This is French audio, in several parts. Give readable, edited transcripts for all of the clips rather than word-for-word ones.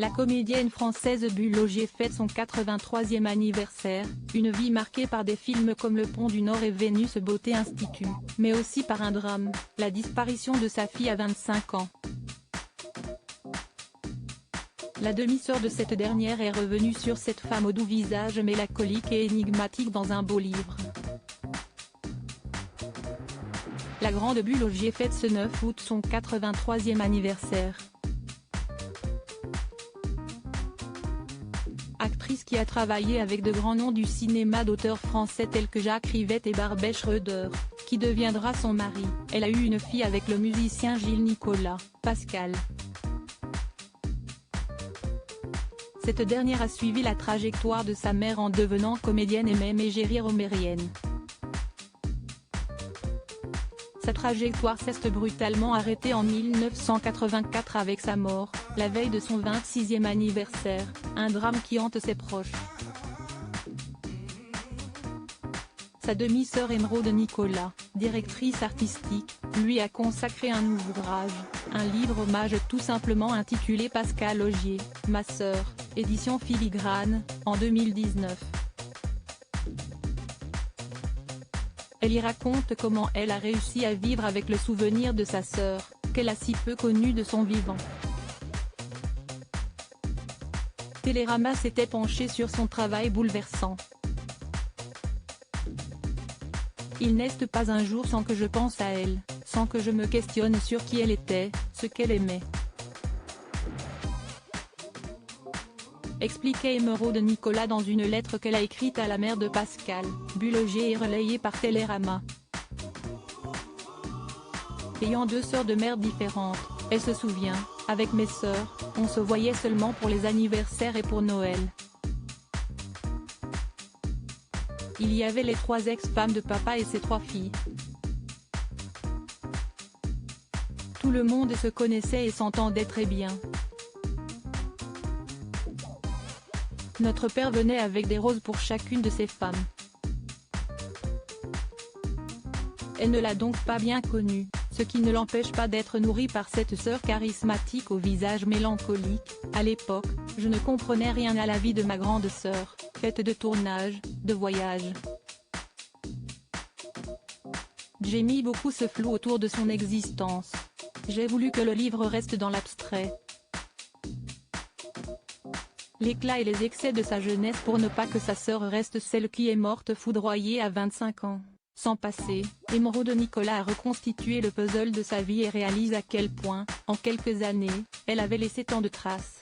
La comédienne française Bulogier fête son 83e anniversaire, une vie marquée par des films comme Le Pont du Nord et Vénus Beauté Institut, mais aussi par un drame, la disparition de sa fille à 25 ans. La demi-sœur de cette dernière est revenue sur cette femme au doux visage mélancolique et énigmatique dans un beau livre. La grande Bulogier fête ce 9 août son 83e anniversaire. Actrice qui a travaillé avec de grands noms du cinéma d'auteurs français tels que Jacques Rivette et Barbet Schroeder, qui deviendra son mari. Elle a eu une fille avec le musicien Gilles Nicolas, Pascal. Cette dernière a suivi la trajectoire de sa mère en devenant comédienne et même égérie romérienne. Sa trajectoire s'est brutalement arrêtée en 1984 avec sa mort, la veille de son 26e anniversaire, un drame qui hante ses proches. Sa demi-sœur Émeraude Nicolas, directrice artistique, lui a consacré un ouvrage, un livre hommage tout simplement intitulé Pascal Augier, Ma sœur, édition Filigrane, en 2019. Elle y raconte comment elle a réussi à vivre avec le souvenir de sa sœur, qu'elle a si peu connue de son vivant. Télérama s'était penché sur son travail bouleversant. Il n'est pas un jour sans que je pense à elle, sans que je me questionne sur qui elle était, ce qu'elle aimait. Expliquait Émeraude Nicolas dans une lettre qu'elle a écrite à la mère de Pascal, Bulogier et relayée par Télérama. Ayant deux sœurs de mères différentes, elle se souvient, avec mes sœurs, on se voyait seulement pour les anniversaires et pour Noël. Il y avait les trois ex-femmes de papa et ses trois filles. Tout le monde se connaissait et s'entendait très bien. Notre père venait avec des roses pour chacune de ces femmes. Elle ne l'a donc pas bien connue, ce qui ne l'empêche pas d'être nourrie par cette sœur charismatique au visage mélancolique. À l'époque, je ne comprenais rien à la vie de ma grande sœur, faite de tournages, de voyages. J'ai mis beaucoup ce flou autour de son existence. J'ai voulu que le livre reste dans l'abstrait. L'éclat et les excès de sa jeunesse pour ne pas que sa sœur reste celle qui est morte foudroyée à 25 ans. Sans passé, Émeraude Nicolas a reconstitué le puzzle de sa vie et réalise à quel point, en quelques années, elle avait laissé tant de traces.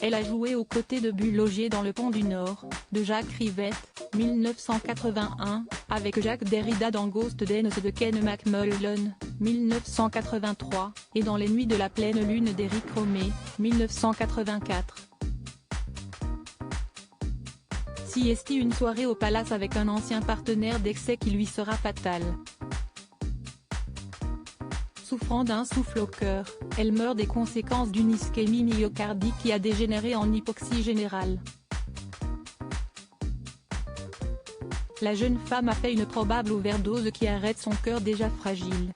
Elle a joué aux côtés de Bulogier dans Le Pont du Nord, de Jacques Rivette, 1981, avec Jacques Derrida dans Ghost Dance de Ken McMullen, 1983, et dans Les Nuits de la pleine lune d'Éric Rohmer, 1984. Siesti une soirée au Palace avec un ancien partenaire d'excès qui lui sera fatal. Souffrant d'un souffle au cœur, elle meurt des conséquences d'une ischémie myocardique qui a dégénéré en hypoxie générale. La jeune femme a fait une probable overdose qui arrête son cœur déjà fragile.